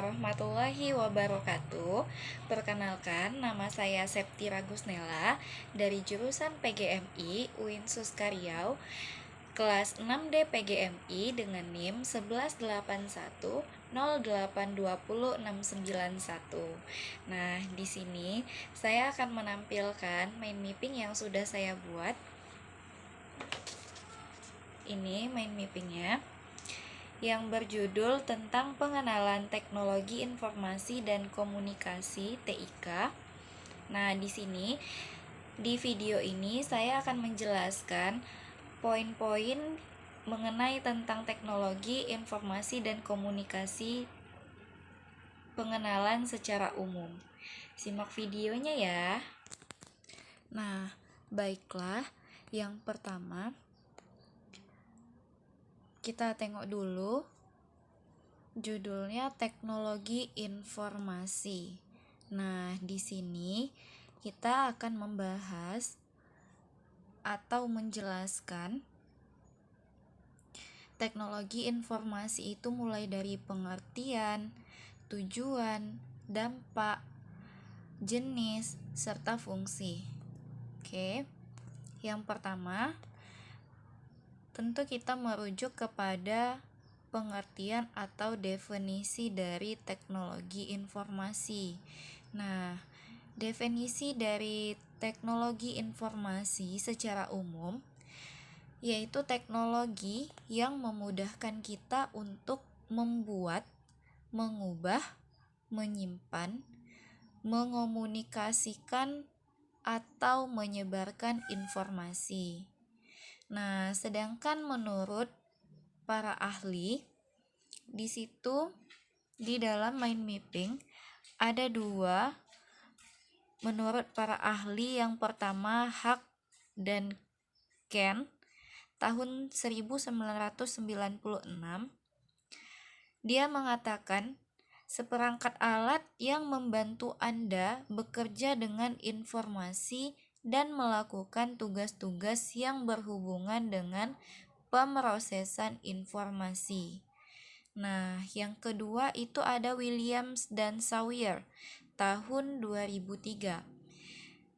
warahmatullahi wabarakatuh. Perkenalkan, nama saya Septi Ragusnela dari jurusan PGMI Uinsus Riau, kelas 6D PGMI dengan NIM 18108206991. Nah, di sini saya akan menampilkan mind mapping yang sudah saya buat. Ini mind mappingnya yang berjudul tentang pengenalan teknologi informasi dan komunikasi (TIK). Nah, di sini di video ini saya akan menjelaskan poin-poin mengenai tentang teknologi informasi dan komunikasi pengenalan secara umum. Simak videonya ya. Nah, baiklah. Yang pertama, kita tengok dulu judulnya teknologi informasi. Nah, di sini kita akan membahas atau menjelaskan teknologi informasi itu mulai dari pengertian, tujuan, dampak, jenis, serta fungsi. Oke. Yang pertama, tentu kita merujuk kepada pengertian atau definisi dari teknologi informasi. Nah, definisi dari teknologi informasi secara umum yaitu teknologi yang memudahkan kita untuk membuat, mengubah, menyimpan, mengomunikasikan, atau menyebarkan informasi. Nah, sedangkan menurut para ahli, di situ di dalam mind mapping ada dua menurut para ahli. Yang pertama, Haq dan Ken tahun 1996. Dia mengatakan seperangkat alat yang membantu Anda bekerja dengan informasi dan melakukan tugas-tugas yang berhubungan dengan pemrosesan informasi. Nah, yang kedua itu ada Williams dan Sawyer tahun 2003.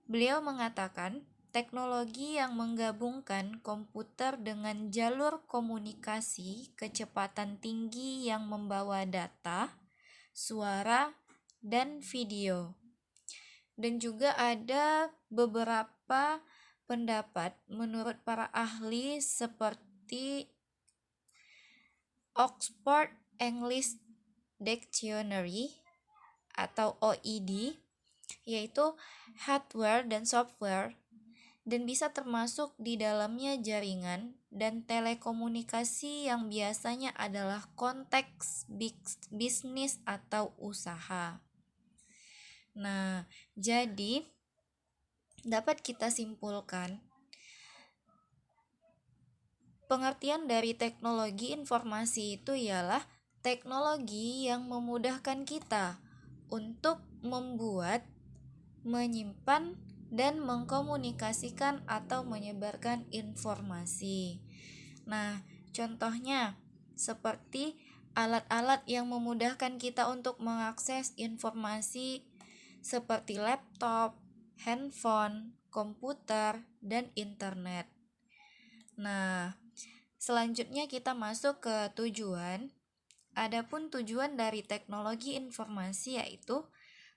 Beliau mengatakan teknologi yang menggabungkan komputer dengan jalur komunikasi kecepatan tinggi yang membawa data, suara, dan video. Dan juga ada beberapa pendapat menurut para ahli seperti Oxford English Dictionary atau OED, yaitu hardware dan software, dan bisa termasuk di dalamnya jaringan dan telekomunikasi yang biasanya adalah konteks bisnis atau usaha. Nah, jadi dapat kita simpulkan pengertian dari teknologi informasi itu ialah teknologi yang memudahkan kita untuk membuat, menyimpan, dan mengkomunikasikan atau menyebarkan informasi. Nah, contohnya seperti alat-alat yang memudahkan kita untuk mengakses informasi seperti laptop, handphone, komputer, dan internet. Nah, selanjutnya kita masuk ke tujuan. Adapun tujuan dari teknologi informasi yaitu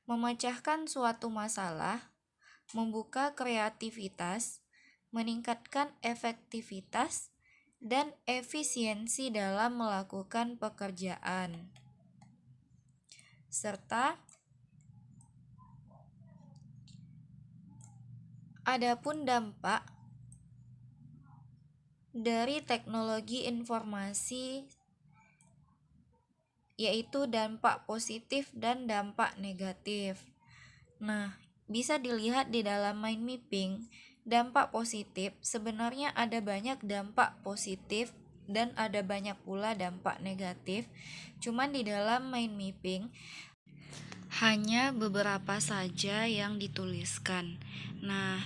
memecahkan suatu masalah, membuka kreativitas, meningkatkan efektivitas, dan efisiensi dalam melakukan pekerjaan. Serta adapun dampak dari teknologi informasi yaitu dampak positif dan dampak negatif. Nah, bisa dilihat di dalam mind mapping, dampak positif sebenarnya ada banyak dampak positif dan ada banyak pula dampak negatif. Cuman di dalam mind mapping hanya beberapa saja yang dituliskan. Nah,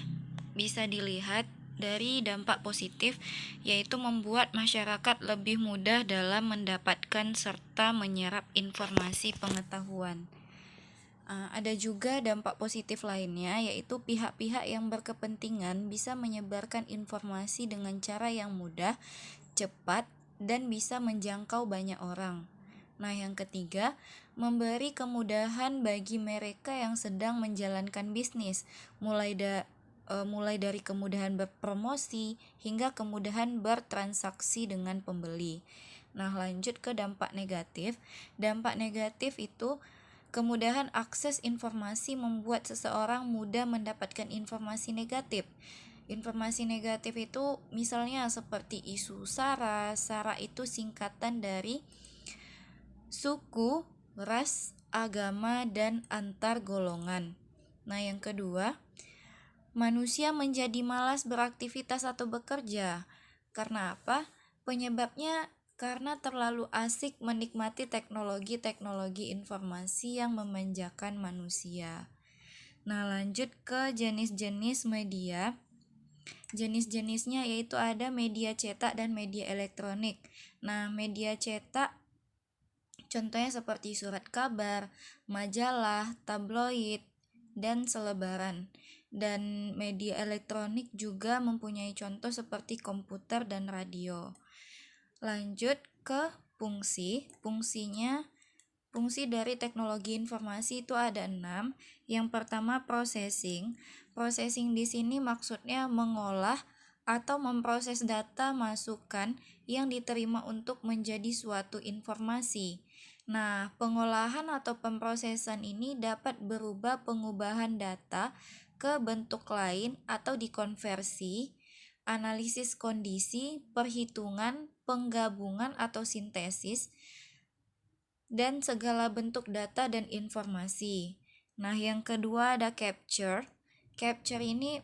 bisa dilihat dari dampak positif, yaitu membuat masyarakat lebih mudah dalam mendapatkan serta menyerap informasi pengetahuan. Ada juga dampak positif lainnya, yaitu pihak-pihak yang berkepentingan bisa menyebarkan informasi dengan cara yang mudah, cepat, dan bisa menjangkau banyak orang. Nah, yang ketiga, memberi kemudahan bagi mereka yang sedang menjalankan bisnis, mulai dari kemudahan berpromosi hingga kemudahan bertransaksi dengan pembeli. Nah, lanjut ke dampak negatif. Dampak negatif itu kemudahan akses informasi membuat seseorang mudah mendapatkan informasi negatif. Informasi negatif itu misalnya seperti isu SARA. SARA itu singkatan dari suku, ras, agama, dan antar golongan. Nah, yang kedua, manusia menjadi malas beraktivitas atau bekerja. Karena apa? Penyebabnya karena terlalu asik menikmati teknologi-teknologi informasi yang memanjakan manusia. Nah, lanjut ke jenis-jenis media. Jenis-jenisnya yaitu ada media cetak dan media elektronik. Nah, media cetak contohnya seperti surat kabar, majalah, tabloid, dan selebaran. Dan media elektronik juga mempunyai contoh seperti komputer dan radio. Lanjut ke fungsi. Fungsi dari teknologi informasi itu ada 6. Yang pertama processing. Processing di sini maksudnya mengolah atau memproses data masukan yang diterima untuk menjadi suatu informasi. Nah, pengolahan atau pemrosesan ini dapat berubah pengubahan data ke bentuk lain atau dikonversi, analisis kondisi, perhitungan, penggabungan atau sintesis, dan segala bentuk data dan informasi. Nah, yang kedua ada capture. Capture ini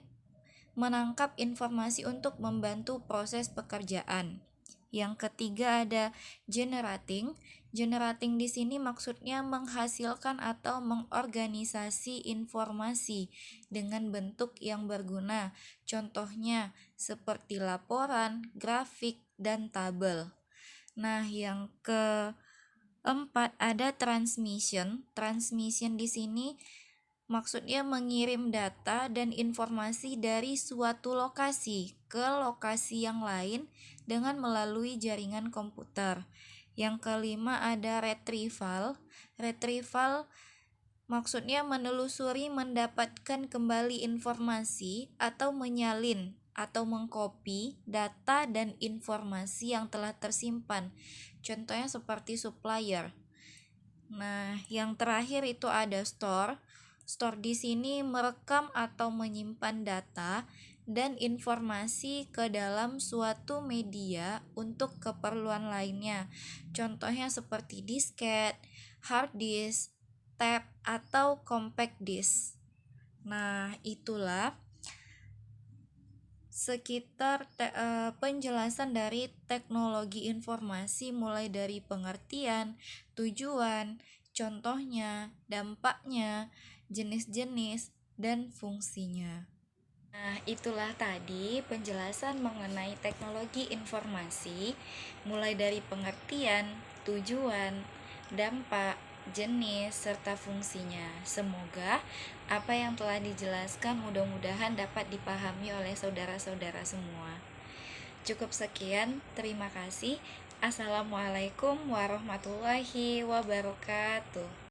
menangkap informasi untuk membantu proses pekerjaan. Yang ketiga ada generating. Generating di sini maksudnya menghasilkan atau mengorganisasi informasi dengan bentuk yang berguna. Contohnya seperti laporan, grafik, dan tabel. Nah, yang keempat ada transmission. Transmission di sini maksudnya mengirim data dan informasi dari suatu lokasi ke lokasi yang lain dengan melalui jaringan komputer. Yang kelima ada retrieval. Retrieval maksudnya menelusuri, mendapatkan kembali informasi atau menyalin atau mengcopy data dan informasi yang telah tersimpan. Contohnya seperti supplier. Nah, yang terakhir itu ada store. Store di sini merekam atau menyimpan data dan informasi ke dalam suatu media untuk keperluan lainnya. Contohnya seperti disket, hard disk, tab, atau compact disk. Nah, itulah sekitar penjelasan dari teknologi informasi mulai dari pengertian, tujuan, contohnya, dampaknya, jenis-jenis, dan fungsinya. Nah, itulah tadi penjelasan mengenai teknologi informasi mulai dari pengertian, tujuan, dampak, jenis, serta fungsinya. Semoga apa yang telah dijelaskan mudah-mudahan dapat dipahami oleh saudara-saudara semua. Cukup sekian, terima kasih. Assalamualaikum warahmatullahi wabarakatuh.